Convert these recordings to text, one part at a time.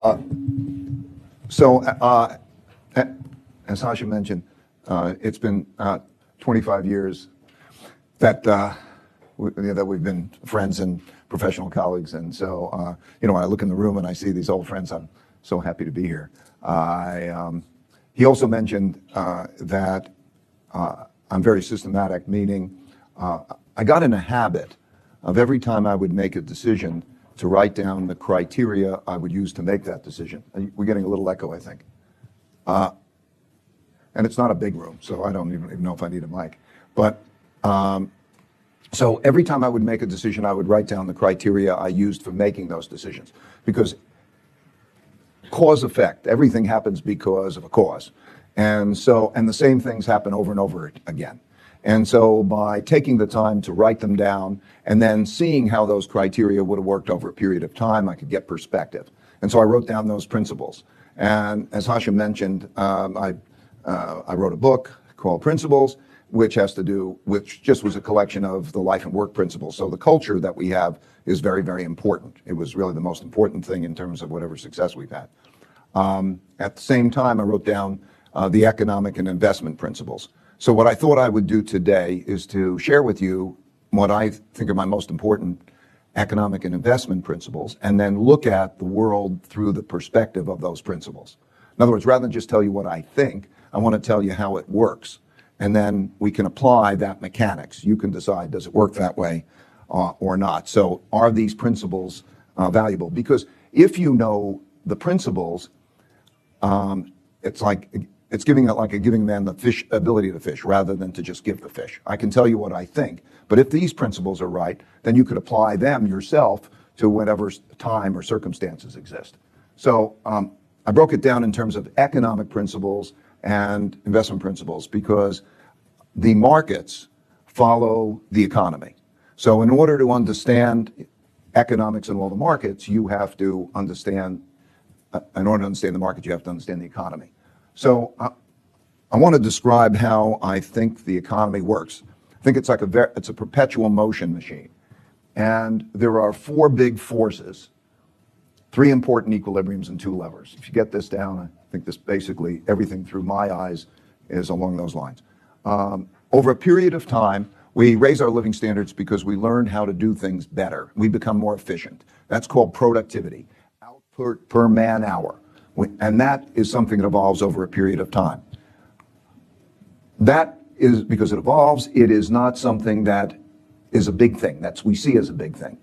Uh, so, as Sasha mentioned, it's been 25 years that that we've been friends and professional colleagues, and so when I look in the room and I see these old friends, I'm so happy to be here. He also mentioned that I'm very systematic, meaning I got in a habit of every time I would make a decision to write down the criteria I would use to make that decision. We're getting a little echo, I think. And it's not a big room, so I don't even know if I need a mic. But so every time I would make a decision, I would write down the criteria I used for making those decisions. Because cause effect, everything happens because of a cause. And the same things happen over and over again. And so by taking the time to write them down and then seeing how those criteria would have worked over a period of time, I could get perspective. And so I wrote down those principles. And as Hasha mentioned, I wrote a book called Principles, which just was a collection of the life and work principles. So the culture that we have is very, very important. It was really the most important thing in terms of whatever success we've had. At the same time, I wrote down the economic and investment principles. So what I thought I would do today is to share with you what I think are my most important economic and investment principles, and then look at the world through the perspective of those principles. In other words, rather than just tell you what I think, I want to tell you how it works. And then we can apply that mechanics. You can decide, does it work that way or not? So are these principles valuable? Because if you know the principles, it's giving man the ability to fish rather than to just give the fish. I can tell you what I think, but if these principles are right, then you could apply them yourself to whatever time or circumstances exist. So I broke it down in terms of economic principles and investment principles because the markets follow the economy. So in order to understand economics and all the markets, you have to understand, in order to understand the market, you have to understand the economy. So I want to describe how I think the economy works. I think it's it's a perpetual motion machine. And there are four big forces, three important equilibriums and two levers. If you get this down, I think this basically, everything through my eyes is along those lines. Over a period of time, we raise our living standards because we learned how to do things better. We become more efficient. That's called productivity, output per man hour. And that is something that evolves over a period of time. That is because it evolves. It is not something that is a big thing we see as a big thing,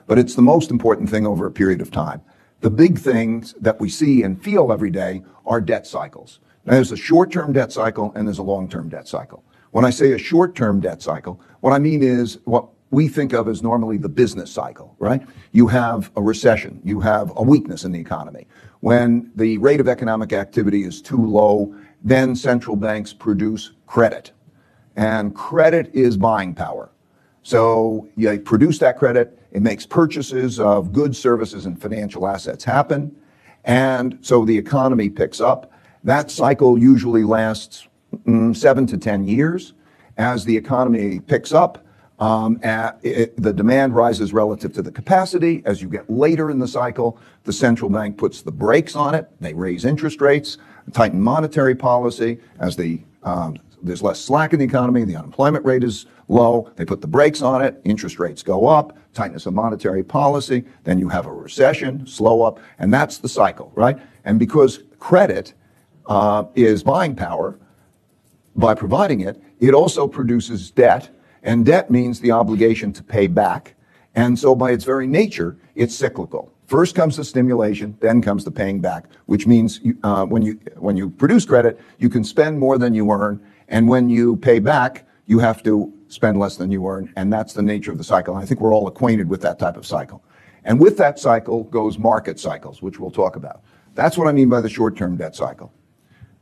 but it's the most important thing over a period of time. The big things that we see and feel every day are debt cycles. Now, there's a short-term debt cycle and there's a long-term debt cycle. When I say a short-term debt cycle, what I mean is what we think of as normally the business cycle, right? You have a recession, you have a weakness in the economy. When the rate of economic activity is too low, then central banks produce credit. And credit is buying power. So you produce that credit, it makes purchases of goods, services, and financial assets happen. And so the economy picks up. That cycle usually lasts 7 to 10 years. As the economy picks up, the demand rises relative to the capacity. As you get later in the cycle, the central bank puts the brakes on it. They raise interest rates, tighten monetary policy. As there's less slack in the economy, the unemployment rate is low, they put the brakes on it, interest rates go up, tightness of monetary policy, then you have a recession, slow up, and that's the cycle, right? And because credit is buying power, by providing it, it also produces debt. And debt means the obligation to pay back. And so by its very nature, it's cyclical. First comes the stimulation, then comes the paying back, which means when you produce credit, you can spend more than you earn. And when you pay back, you have to spend less than you earn. And that's the nature of the cycle. And I think we're all acquainted with that type of cycle. And with that cycle goes market cycles, which we'll talk about. That's what I mean by the short-term debt cycle.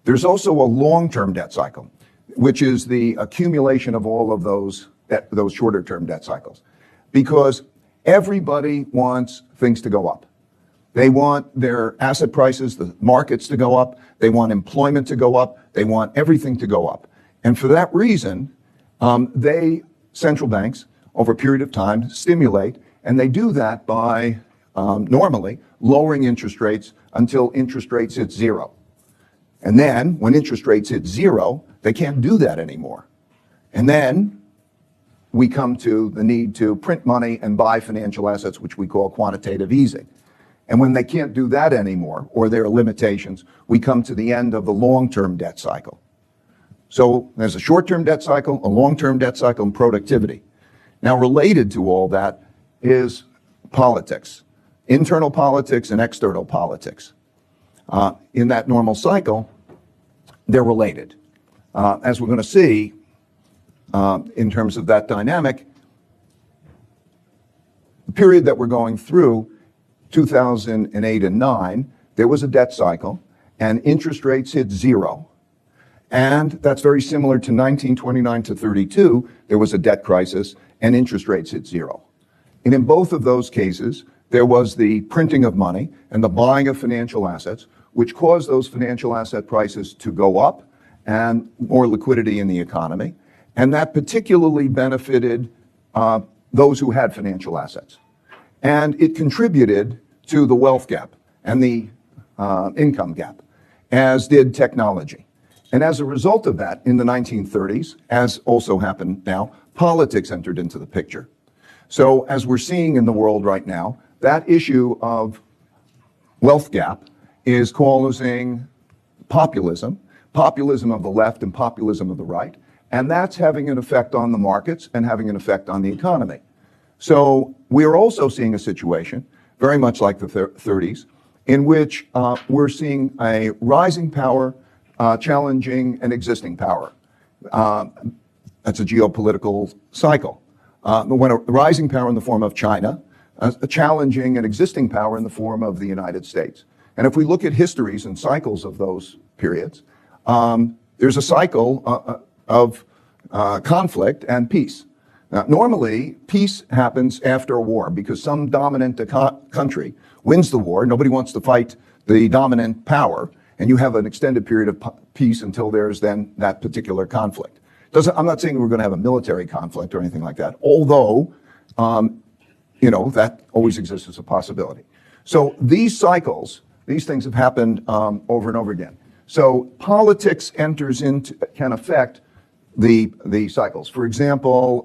There's also a long-term debt cycle, which is the accumulation of all of those shorter-term debt cycles. Because everybody wants things to go up. They want their asset prices, the markets to go up. They want employment to go up. They want everything to go up. And for that reason, central banks, over a period of time, stimulate, and they do that by normally lowering interest rates until interest rates hit zero. And then when interest rates hit zero, they can't do that anymore. And then we come to the need to print money and buy financial assets, which we call quantitative easing. And when they can't do that anymore, or there are limitations, we come to the end of the long-term debt cycle. So there's a short-term debt cycle, a long-term debt cycle, and productivity. Now, related to all that is politics, internal politics and external politics. In that normal cycle, they're related. As we're going to see, in terms of that dynamic, the period that we're going through, 2008 and 9, there was a debt cycle, and interest rates hit zero. And that's very similar to 1929 to 32. There was a debt crisis, and interest rates hit zero. And in both of those cases, there was the printing of money and the buying of financial assets, which caused those financial asset prices to go up and more liquidity in the economy. And that particularly benefited those who had financial assets. And it contributed to the wealth gap and the income gap, as did technology. And as a result of that, in the 1930s, as also happened now, politics entered into the picture. So as we're seeing in the world right now, that issue of wealth gap is causing populism of the left and populism of the right. And that's having an effect on the markets and having an effect on the economy. So we're also seeing a situation, very much like the 30s, in which we're seeing a rising power challenging an existing power. That's a geopolitical cycle. When a rising power in the form of China, challenging an existing power in the form of the United States. And if we look at histories and cycles of those periods, there's a cycle of conflict and peace. Now, normally, peace happens after a war because some dominant country wins the war. Nobody wants to fight the dominant power, and you have an extended period of peace until there's then that particular conflict. I'm not saying we're going to have a military conflict or anything like that, although, that always exists as a possibility. So these cycles, these things have happened over and over again. So politics can affect the cycles. For example,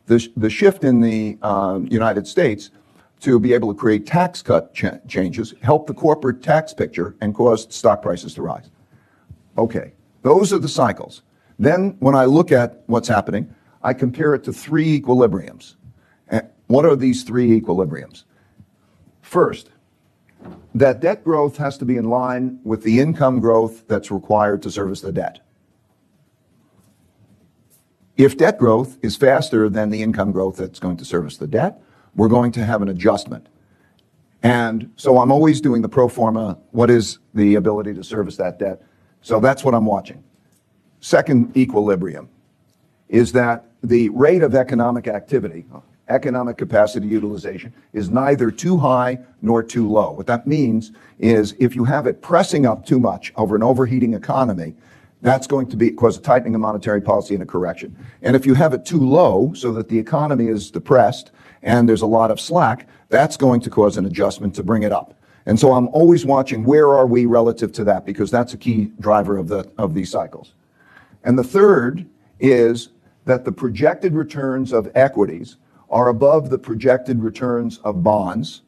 the shift in the United States to be able to create tax cut changes helped the corporate tax picture and caused stock prices to rise. Okay, those are the cycles. Then when I look at what's happening, I compare it to three equilibriums. What are these three equilibriums? First, that debt growth has to be in line with the income growth that's required to service the debt. If debt growth is faster than the income growth that's going to service the debt, we're going to have an adjustment. And so I'm always doing the pro forma, what is the ability to service that debt? So that's what I'm watching. Second equilibrium is that the rate of economic activity, economic capacity utilization, is neither too high nor too low. What that means is if you have it pressing up too much over an overheating economy, that's going to cause a tightening of monetary policy and a correction. And if you have it too low so that the economy is depressed and there's a lot of slack, that's going to cause an adjustment to bring it up. And so I'm always watching where are we relative to that, because that's a key driver of these cycles. And the third is that the projected returns of equities are above the projected returns of bonds,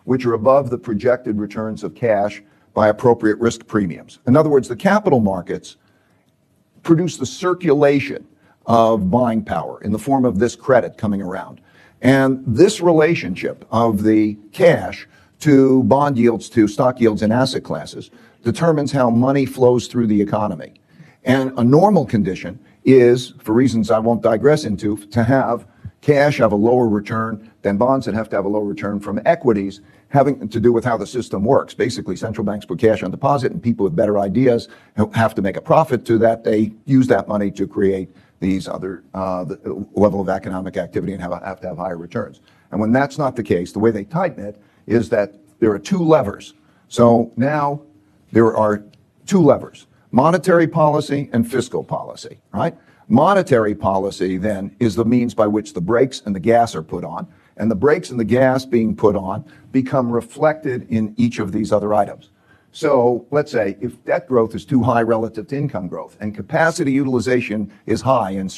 which are above the projected returns of cash by appropriate risk premiums. In other words, the capital markets produce the circulation of buying power in the form of this credit coming around. And this relationship of the cash to bond yields, to stock yields and asset classes determines how money flows through the economy. And a normal condition is, for reasons I won't digress into, to have cash have a lower return than bonds that have to have a lower return from equities, having to do with how the system works. Basically, central banks put cash on deposit, and people with better ideas have to make a profit to that. They use that money to create these other level of economic activity and have to have higher returns. And when that's not the case, the way they tighten it is that there are two levers. So now there are two levers: monetary policy and fiscal policy, right? Monetary policy then is the means by which the brakes and the gas are put on, and the brakes and the gas being put on become reflected in each of these other items. So let's say if debt growth is too high relative to income growth and capacity utilization is high and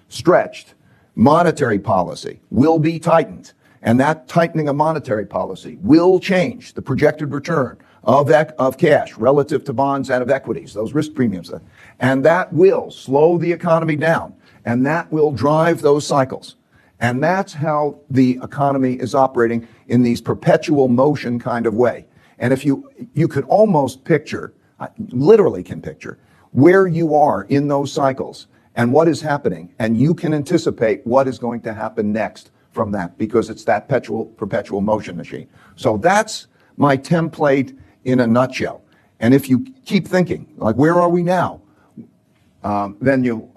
stretched, monetary policy will be tightened. And that tightening of monetary policy will change the projected return of cash relative to bonds and of equities, those risk premiums. And that will slow the economy down. And that will drive those cycles. And that's how the economy is operating in these perpetual motion kind of way. And if you could almost picture, literally can picture, where you are in those cycles and what is happening, and you can anticipate what is going to happen next from that, because it's that perpetual motion machine. So that's my template in a nutshell. And if you keep thinking, like, where are we now? Then you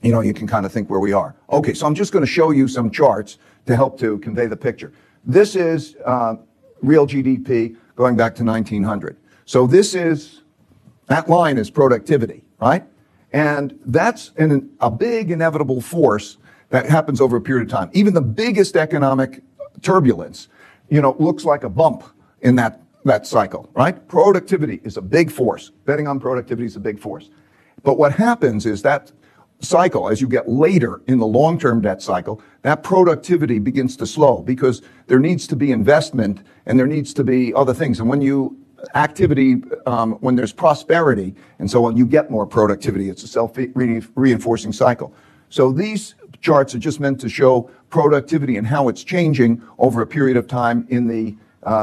can kind of think where we are. Okay, so I'm just going to show you some charts to help to convey the picture. This is real GDP going back to 1900. So that line is productivity, right? And that's a big inevitable force that happens over a period of time. Even the biggest economic turbulence, looks like a bump in that cycle, right? Productivity is a big force. Betting on productivity is a big force. But what happens is that cycle, as you get later in the long-term debt cycle, that productivity begins to slow because there needs to be investment and there needs to be other things. And when there's prosperity and so on, you get more productivity. It's a self-reinforcing cycle. So these charts are just meant to show productivity and how it's changing over a period of time in the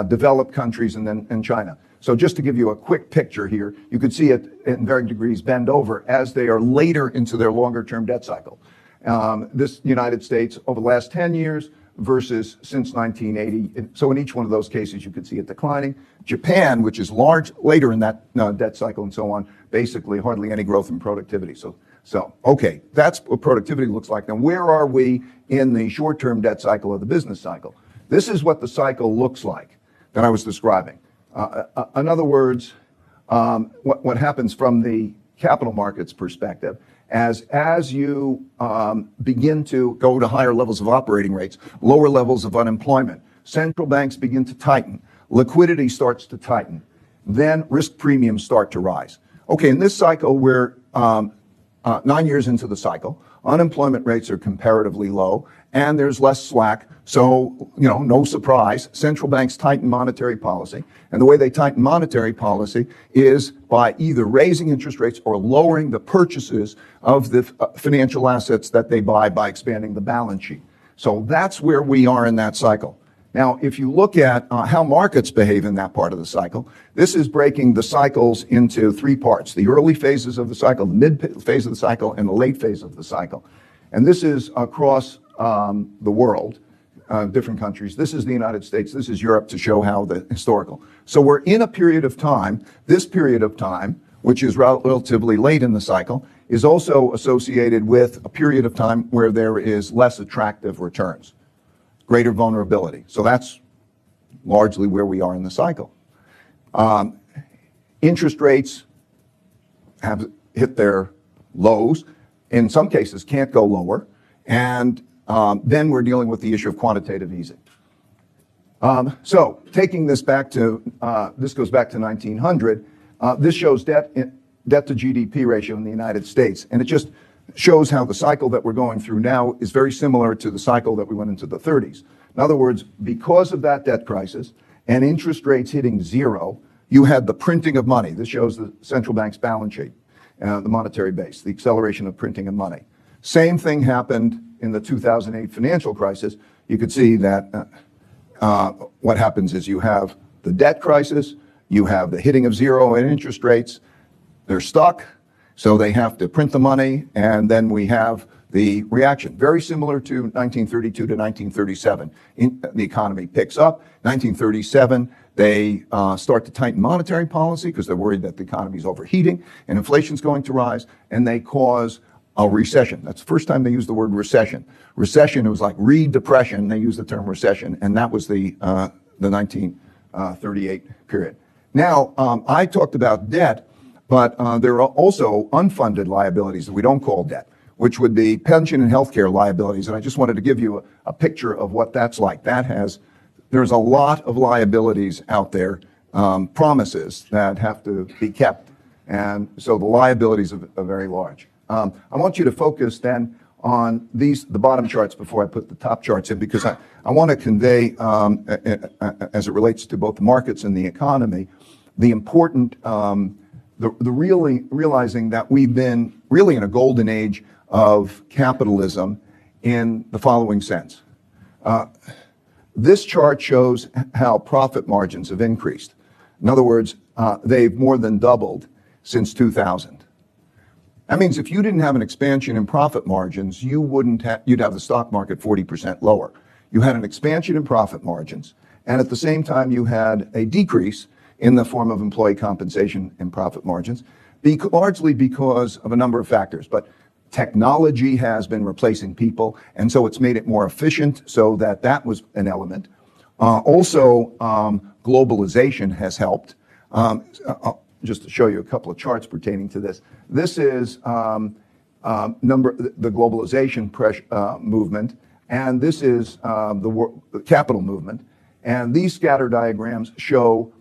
developed countries and then in China. So just to give you a quick picture here, you can see it in varying degrees bend over as they are later into their longer-term debt cycle. This United States over the last 10 years versus since 1980. So in each one of those cases, you could see it declining. Japan, which is later in that debt cycle and so on, basically hardly any growth in productivity. So okay, that's what productivity looks like. Now, where are we in the short-term debt cycle or the business cycle? This is what the cycle looks like that I was describing. In other words, what happens from the capital markets perspective, as you begin to go to higher levels of operating rates, lower levels of unemployment, central banks begin to tighten, liquidity starts to tighten, then risk premiums start to rise. Okay, in this cycle, we're 9 years into the cycle, unemployment rates are comparatively low, and there's less slack. So, no surprise, central banks tighten monetary policy. And the way they tighten monetary policy is by either raising interest rates or lowering the purchases of the financial assets that they buy by expanding the balance sheet. So that's where we are in that cycle. Now, if you look at how markets behave in that part of the cycle, this is breaking the cycles into three parts: the early phases of the cycle, the mid phase of the cycle, and the late phase of the cycle. And this is across the world, different countries. This is the United States. This is Europe, to show how the historical. So we're in a period of time. This period of time, which is relatively late in the cycle, is also associated with a period of time where there is less attractive returns, greater vulnerability. So that's largely where we are in the cycle. Interest rates have hit their lows. In some cases, can't go lower. And then we're dealing with the issue of quantitative easing. So taking this back to, this goes back to 1900. This shows debt to GDP ratio in the United States. And it just shows how the cycle that we're going through now is very similar to the cycle that we went into the 30s. In other words, because of that debt crisis and interest rates hitting zero, you had the printing of money. This shows the central bank's balance sheet, the monetary base, the acceleration of printing of money. Same thing happened in the 2008 financial crisis. You could see that what happens is you have the debt crisis, you have the hitting of zero in interest rates, they're stuck, so they have to print the money, and then we have the reaction. Very similar to 1932 to 1937. The economy picks up. 1937, they start to tighten monetary policy because they're worried that the economy is overheating and inflation's going to rise, and they cause a recession. That's the first time they used the word recession. Recession, it was like re-depression. They used the term recession, and that was the 1938 period. Now, I talked about debt, but there are also unfunded liabilities that we don't call debt. which would be pension and healthcare liabilities. And I just wanted to give you a picture of what that's like. There's a lot of liabilities out there, promises that have to be kept. And so the liabilities are very large. I want you to focus then on the bottom charts before I put the top charts in, because I want to convey, as it relates to both the markets and the economy, the important, realizing that we've been really in a golden age of capitalism in the following sense. This chart shows how profit margins have increased. In other words, they've more than doubled since 2000. That means if you didn't have an expansion in profit margins, you'd have the stock market 40% lower. You had an expansion in profit margins, and at the same time you had a decrease in the form of employee compensation and profit margins, largely because of a number of factors. But technology has been replacing people, and so it's made it more efficient, so that was an element. Also, globalization has helped. Just to show you a couple of charts pertaining to this. This is the globalization movement, and this is the capital movement. And these scatter diagrams show,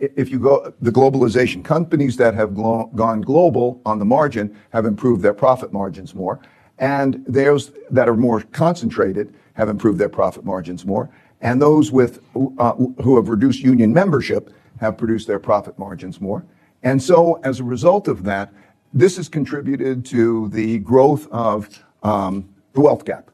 if you go the globalization, companies that have gone global on the margin have improved their profit margins more, and those that are more concentrated have improved their profit margins more. And those who have reduced union membership have produced their profit margins more. And so as a result of that, this has contributed to the growth of the wealth gap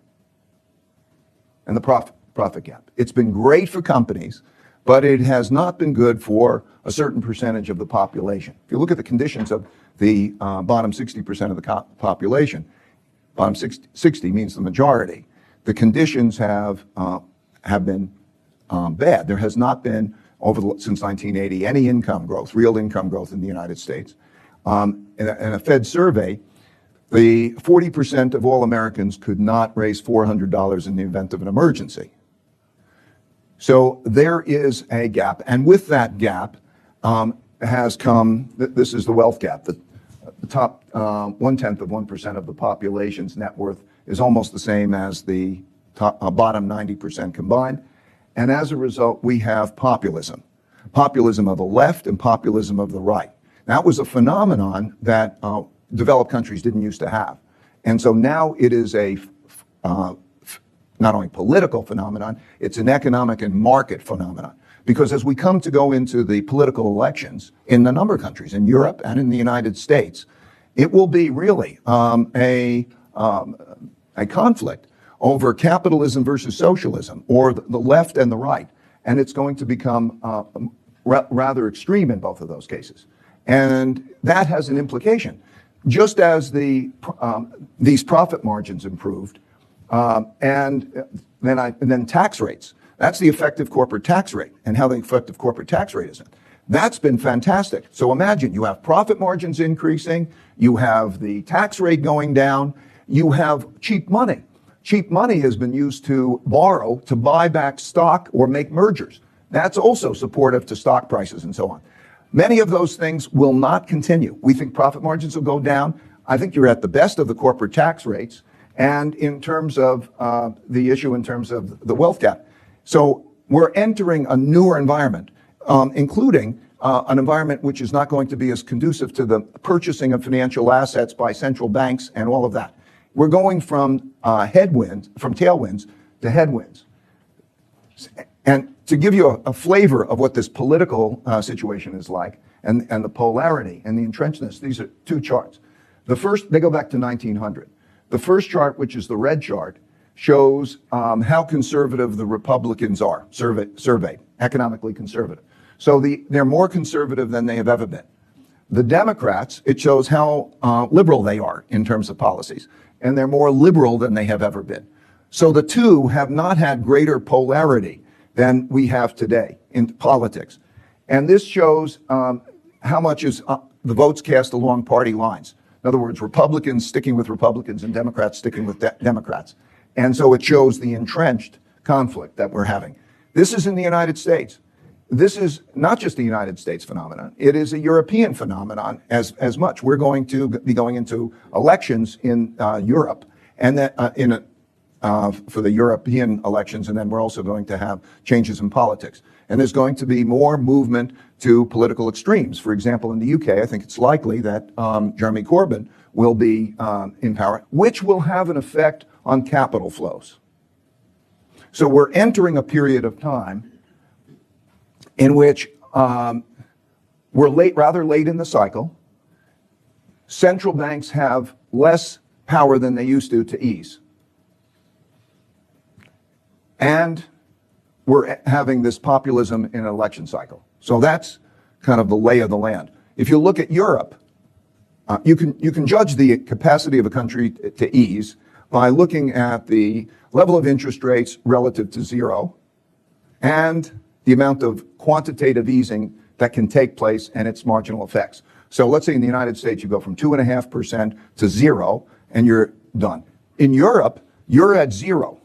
and the profit gap. It's been great for companies, but it has not been good for a certain percentage of the population. If you look at the conditions of the bottom 60% of the population, bottom 60 means the majority. The conditions have been bad. There has not been, since 1980, any income growth, real income growth in the United States. In a Fed survey, the 40% of all Americans could not raise $400 in the event of an emergency. So there is a gap, and with that gap has come, this is the wealth gap. The top 1/10 of 1% of the population's net worth is almost the same as the bottom 90% combined. And as a result, we have populism of the left and populism of the right. That was a phenomenon that developed countries didn't used to have. And so now it is a not only political phenomenon, it's an economic and market phenomenon. Because as we come to go into the political elections in a number of countries, in Europe and in the United States, it will be really a conflict over capitalism versus socialism, or the left and the right. And it's going to become rather extreme in both of those cases. And that has an implication. Just as these profit margins improved, and then tax rates. That's the effective corporate tax rate, and how the effective corporate tax rate is. That's been fantastic. So imagine you have profit margins increasing, you have the tax rate going down, you have cheap money. Cheap money has been used to borrow to buy back stock or make mergers. That's also supportive to stock prices and so on. Many of those things will not continue. We think profit margins will go down. I think you're at the best of the corporate tax rates, and in terms of the issue in terms of the wealth gap. So we're entering a newer environment, including an environment which is not going to be as conducive to the purchasing of financial assets by central banks and all of that. We're going from tailwinds to headwinds. And to give you a flavor of what this political situation is like, and the polarity and the entrenchedness, these are two charts. The first, they go back to 1900. The first chart, which is the red chart, shows how conservative the Republicans are, surveyed, economically conservative. So they're more conservative than they have ever been. The Democrats, it shows how liberal they are in terms of policies, and they're more liberal than they have ever been. So the two have not had greater polarity than we have today in politics. And this shows how much is the votes cast along party lines. In other words, Republicans sticking with Republicans and Democrats sticking with Democrats. And so it shows the entrenched conflict that we're having. This is in the United States. this is not just a United States phenomenon. It is a European phenomenon as much. We're going to be going into elections in Europe, and that for the European elections, and then we're also going to have changes in politics. And there's going to be more movement to political extremes. For example, in the UK, I think it's likely that Jeremy Corbyn will be in power, which will have an effect on capital flows. So we're entering a period of time in which we're rather late in the cycle. Central banks have less power than they used to ease. And we're having this populism in an election cycle. So that's kind of the lay of the land. If you look at Europe, you can judge the capacity of a country to ease by looking at the level of interest rates relative to zero and the amount of quantitative easing that can take place and its marginal effects. So let's say in the United States, you go from 2.5% to zero and you're done. In Europe, you're at zero.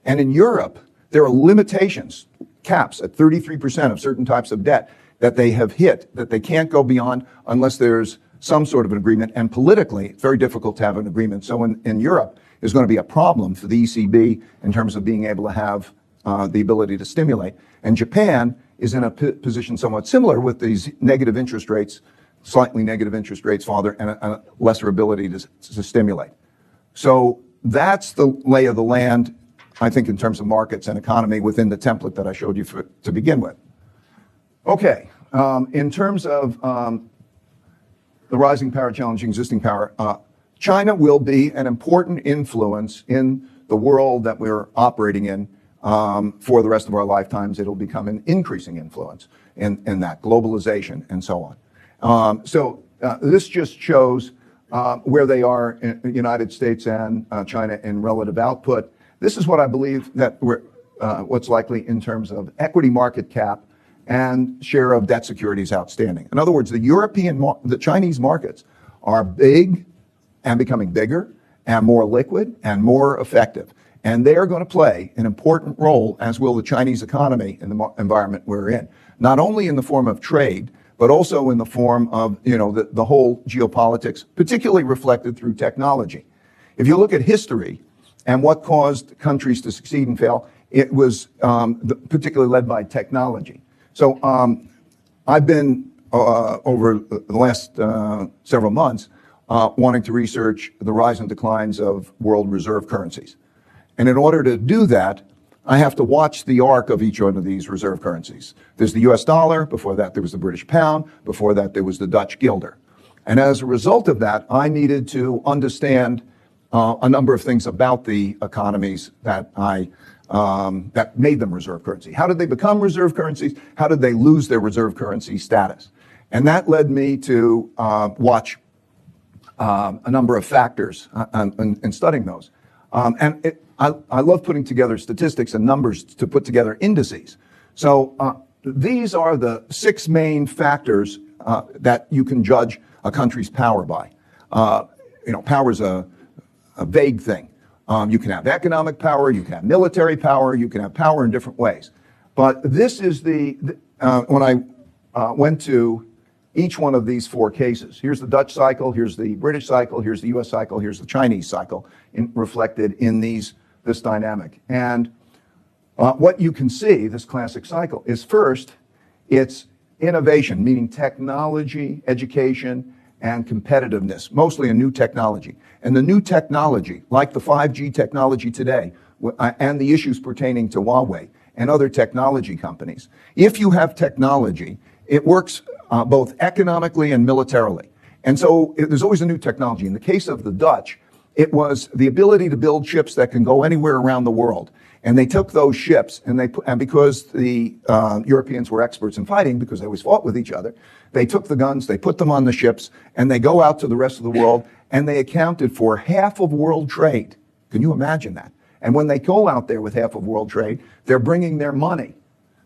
And in Europe, there are limitations, caps at 33% of certain types of debt that they have hit, that they can't go beyond unless there's some sort of an agreement. And politically, it's very difficult to have an agreement. So in Europe, there's going to be a problem for the ECB in terms of being able to have the ability to stimulate. And Japan is in a position somewhat similar with these negative interest rates, slightly negative interest rates, father, and a lesser ability to stimulate. So that's the lay of the land, I think, in terms of markets and economy within the template that I showed you to begin with. Okay, in terms of the rising power challenging existing power, China will be an important influence in the world that we're operating in for the rest of our lifetimes. It'll become an increasing influence in that globalization and so on. So this just shows where they are in the United States and China in relative output. This is what I believe that what's likely in terms of equity market cap and share of debt securities outstanding. In other words, the Chinese markets are big and becoming bigger and more liquid and more effective. And they are going to play an important role, as will the Chinese economy in the environment we're in, not only in the form of trade, but also in the form of, the whole geopolitics, particularly reflected through technology. If you look at history and what caused countries to succeed and fail, it was particularly led by technology. So I've been, over the last several months, wanting to research the rise and declines of world reserve currencies. And in order to do that, I have to watch the arc of each one of these reserve currencies. There's the US dollar, before that there was the British pound, before that there was the Dutch guilder. And as a result of that, I needed to understand a number of things about the economies that that made them reserve currency. How did they become reserve currencies? How did they lose their reserve currency status? And that led me to watch a number of factors and studying those. I love putting together statistics and numbers to put together indices. So these are the 6 main factors that you can judge a country's power by. Power is a vague thing. You can have economic power, you can have military power, you can have power in different ways. But this is when I went to each one of these 4 cases. Here's the Dutch cycle, here's the British cycle, here's the US cycle, here's the Chinese cycle reflected in this dynamic. And what you can see, this classic cycle, is first, it's innovation, meaning technology, education, and competitiveness, mostly a new technology. And the new technology, like the 5G technology today, and the issues pertaining to Huawei and other technology companies, if you have technology, it works both economically and militarily. And so there's always a new technology. In the case of the Dutch, it was the ability to build ships that can go anywhere around the world. And they took those ships, and because the Europeans were experts in fighting, because they always fought with each other, they took the guns, they put them on the ships, and they go out to the rest of the world, and they accounted for half of world trade. Can you imagine that? And when they go out there with half of world trade, they're bringing their money,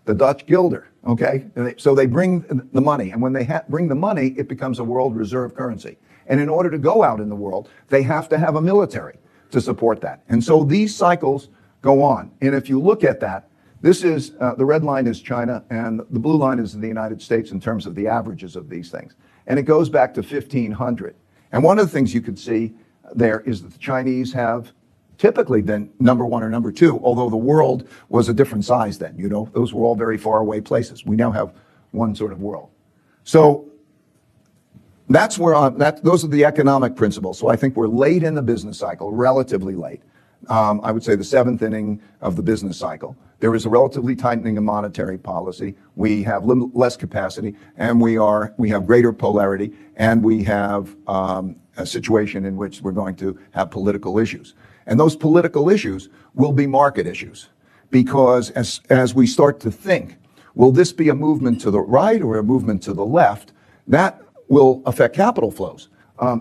the Dutch guilder, okay? So they bring the money, and when they bring the money, it becomes a world reserve currency. And in order to go out in the world, they have to have a military to support that. And so these cycles go on. And if you look at that, This is, the red line is China, and the blue line is the United States in terms of the averages of these things. And it goes back to 1500. And one of the things you can see there is that the Chinese have typically been number one or number two, although the world was a different size then. You know, those were all very far away places. We now have one sort of world. So that's where those are the economic principles. So I think we're late in the business cycle, relatively late. I would say the seventh inning of the business cycle. There is a relatively tightening of monetary policy. We have less capacity, and we have greater polarity, and we have a situation in which we're going to have political issues. And those political issues will be market issues, because as we start to think, will this be a movement to the right or a movement to the left? That will affect capital flows.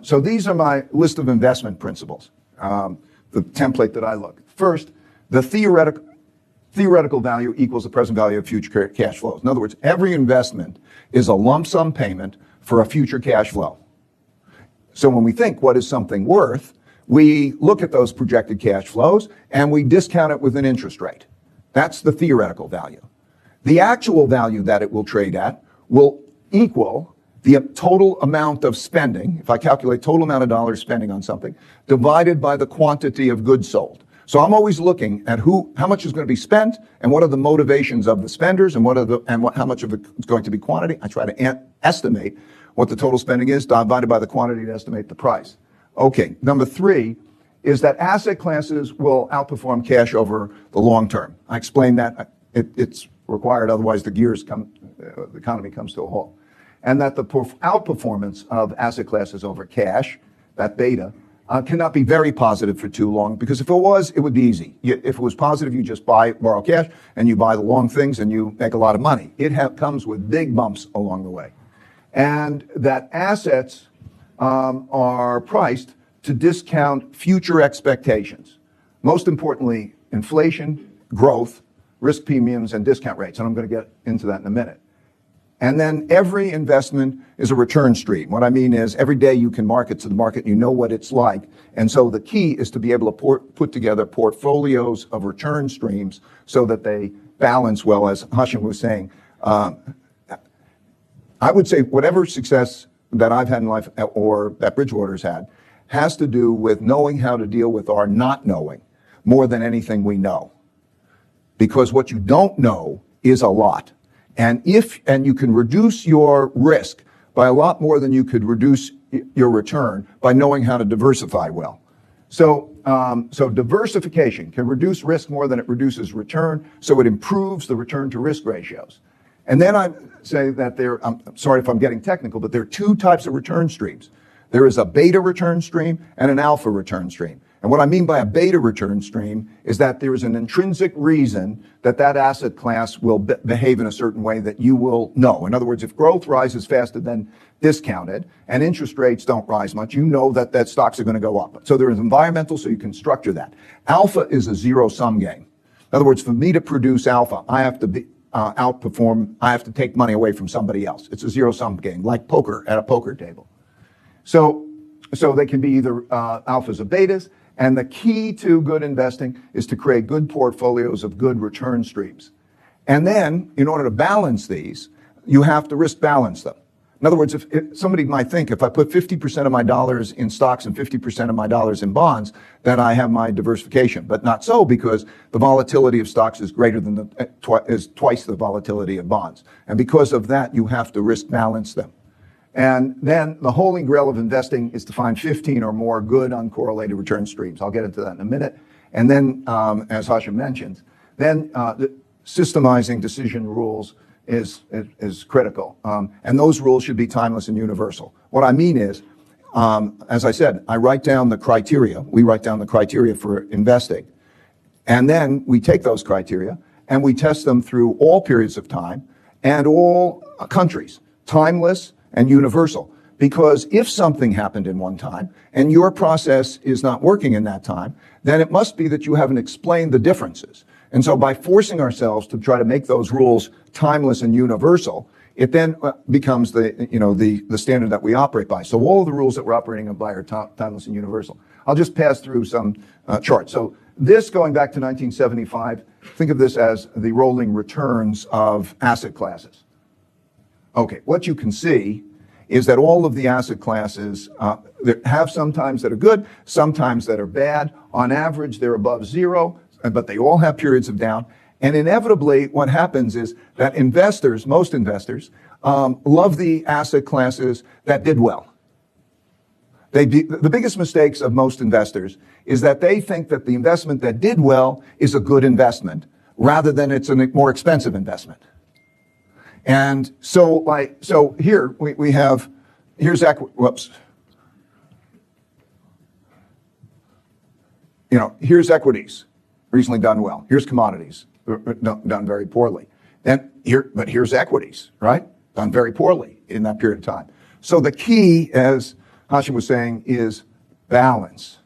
So these are my list of investment principles, the template that I look. First, the theoretical value equals the present value of future cash flows. In other words, every investment is a lump sum payment for a future cash flow. So when we think, what is something worth, we look at those projected cash flows and we discount it with an interest rate. That's the theoretical value. The actual value that it will trade at will equal the total amount of spending, if I calculate total amount of dollars spending on something, divided by the quantity of goods sold. So I'm always looking at how much is going to be spent, and what are the motivations of the spenders, and how much of it is going to be quantity. I try to estimate what the total spending is, divided by the quantity to estimate the price. Okay, number three is that asset classes will outperform cash over the long term. I explained that. It's required, otherwise the economy comes to a halt. And that the outperformance of asset classes over cash, that beta, cannot be very positive for too long, because if it was, it would be easy. If it was positive, you just borrow cash and you buy the long things and you make a lot of money. It comes with big bumps along the way. And that assets are priced to discount future expectations. Most importantly, inflation, growth, risk premiums, and discount rates. And I'm going to get into that in a minute. And then every investment is a return stream. What I mean is every day you can market to the market, you know what it's like. And so the key is to be able to put together portfolios of return streams so that they balance well, as Hashim was saying. I would say whatever success that I've had in life or that Bridgewater's had has to do with knowing how to deal with our not knowing more than anything we know. Because what you don't know is a lot. And you can reduce your risk by a lot more than you could reduce your return by knowing how to diversify well. So diversification can reduce risk more than it reduces return, so it improves the return to risk ratios. And then I say that I'm sorry if I'm getting technical, but there are two types of return streams. There is a beta return stream and an alpha return stream. And what I mean by a beta return stream is that there is an intrinsic reason that asset class will behave in a certain way that you will know. In other words, if growth rises faster than discounted and interest rates don't rise much, you know that stocks are going to go up. So there is environmental, so you can structure that. Alpha is a zero-sum game. In other words, for me to produce alpha, I have to outperform, I have to take money away from somebody else. It's a zero-sum game, like poker at a poker table. So they can be either alphas or betas. And the key to good investing is to create good portfolios of good return streams. And then, in order to balance these, you have to risk balance them. In other words, if somebody might think if I put 50% of my dollars in stocks and 50% of my dollars in bonds, that I have my diversification. But not so, because the volatility of stocks is greater than is twice the volatility of bonds. And because of that, you have to risk balance them. And then the holy grail of investing is to find 15 or more good uncorrelated return streams. I'll get into that in a minute. And then, as Hashim mentioned, then systemizing decision rules is critical. And those rules should be timeless and universal. What I mean is, as I said, I write down the criteria. We write down the criteria for investing. And then we take those criteria and we test them through all periods of time and all countries, timeless and universal. Because if something happened in one time and your process is not working in that time, then it must be that you haven't explained the differences. And so by forcing ourselves to try to make those rules timeless and universal, it then becomes the standard that we operate by. So all of the rules that we're operating by are timeless and universal. I'll just pass through some charts. So this going back to 1975, think of this as the rolling returns of asset classes. Okay, what you can see is that all of the asset classes have sometimes that are good, sometimes that are bad. On average, they're above zero, but they all have periods of down. And inevitably, what happens is that investors, most investors, love the asset classes that did well. The biggest mistakes of most investors is that they think that the investment that did well is a good investment, rather than it's a more expensive investment. And so here we have, here's here's equities, recently done well. Here's commodities, done very poorly. But here's equities, right? Done very poorly in that period of time. So the key, as Hashim was saying, is balance.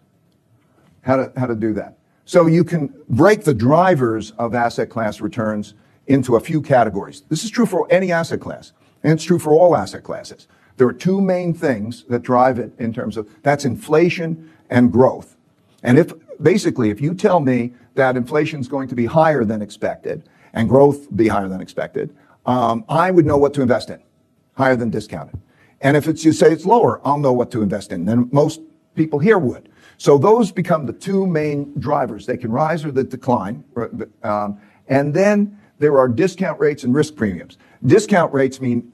How to do that. So you can break the drivers of asset class returns into a few categories. This is true for any asset class, and it's true for all asset classes. There are two main things that drive it in terms of, that's inflation and growth. And if you tell me that inflation is going to be higher than expected and growth be higher than expected, I would know what to invest in, higher than discounted. And if you say it's lower, I'll know what to invest in. Then most people here would. So those become the two main drivers. They can rise or they decline. And then there are discount rates and risk premiums. Discount rates mean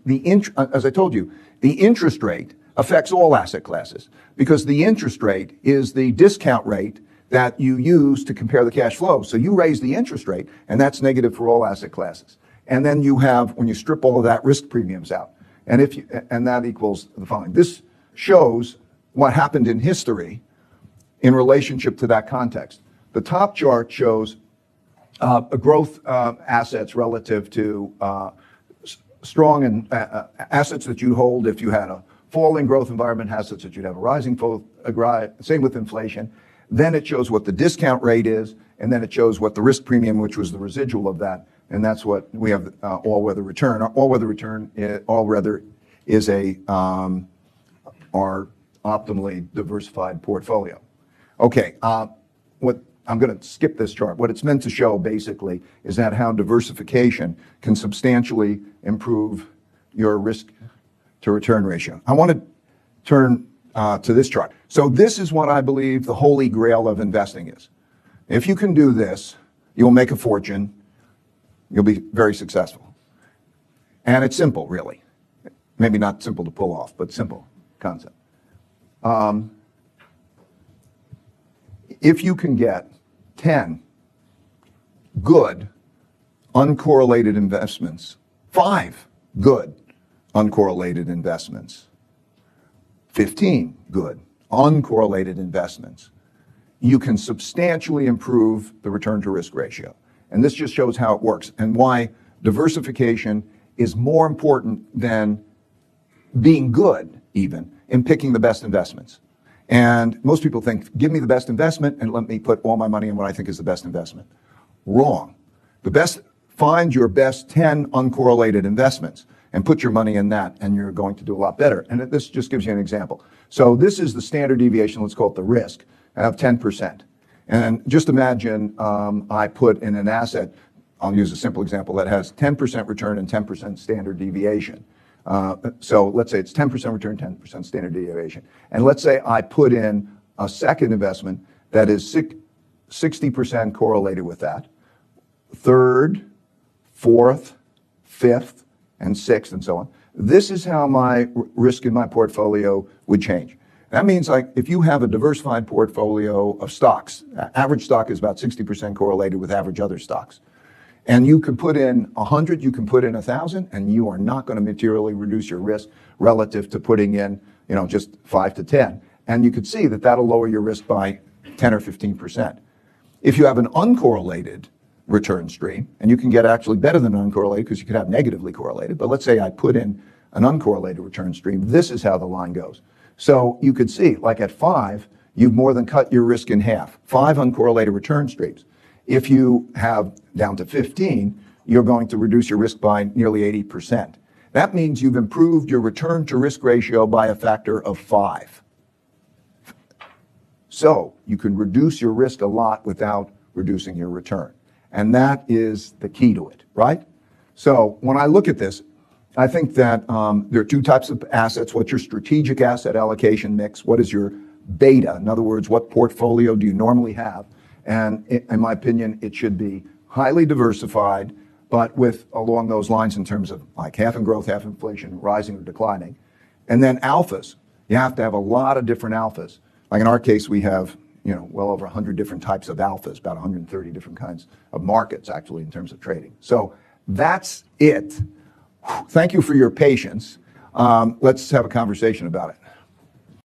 as I told you, the interest rate affects all asset classes, because the interest rate is the discount rate that you use to compare the cash flow. So you raise the interest rate, and that's negative for all asset classes. And then you have, when you strip all of that, risk premiums out. And that equals the following. This shows what happened in history in relationship to that context. The top chart shows growth assets relative to strong and assets that you hold if you had a falling growth environment, assets that you'd have a rising, same with inflation. Then it shows what the discount rate is, and then it shows what the risk premium, which was the residual of that, and that's what we have, all-weather return. All-weather return, all-weather is our optimally diversified portfolio. Okay, I'm going to skip this chart. What it's meant to show, basically, is that how diversification can substantially improve your risk-to-return ratio. I want to turn to this chart. So this is what I believe the holy grail of investing is. If you can do this, you'll make a fortune. You'll be very successful. And it's simple, really. Maybe not simple to pull off, but simple concept. If you can get 10 good uncorrelated investments, 5 good uncorrelated investments, 15 good uncorrelated investments, you can substantially improve the return to risk ratio. And this just shows how it works and why diversification is more important than being good, even, in picking the best investments. And most people think, give me the best investment and let me put all my money in what I think is the best investment. Wrong. Find your best 10 uncorrelated investments and put your money in that, and you're going to do a lot better. And this just gives you an example. So this is the standard deviation, let's call it the risk, of 10%. And just imagine I put in an asset, I'll use a simple example, that has 10% return and 10% standard deviation. So let's say it's 10% return, 10% standard deviation. And let's say I put in a second investment that is 60% correlated with that, third, fourth, fifth, and sixth, and so on. This is how my risk in my portfolio would change. That means, like, if you have a diversified portfolio of stocks, average stock is about 60% correlated with average other stocks. And you can put in 100, you can put in 1,000, and you are not going to materially reduce your risk relative to putting in, just 5 to 10. And you could see that that'll lower your risk by 10 or 15%. If you have an uncorrelated return stream, and you can get actually better than uncorrelated because you could have negatively correlated, but let's say I put in an uncorrelated return stream, this is how the line goes. So you could see, like at 5, you've more than cut your risk in half. 5 uncorrelated return streams. If you have down to 15, you're going to reduce your risk by nearly 80%. That means you've improved your return to risk ratio by a factor of 5. So you can reduce your risk a lot without reducing your return. And that is the key to it, right? So when I look at this, I think that there are two types of assets. What's your strategic asset allocation mix? What is your beta? In other words, what portfolio do you normally have? And in my opinion, it should be highly diversified, but with along those lines in terms of like half in growth, half inflation, rising or declining. And then alphas. You have to have a lot of different alphas. Like in our case, we have, well over 100 different types of alphas, about 130 different kinds of markets actually in terms of trading. So that's it. Thank you for your patience. Let's have a conversation about it.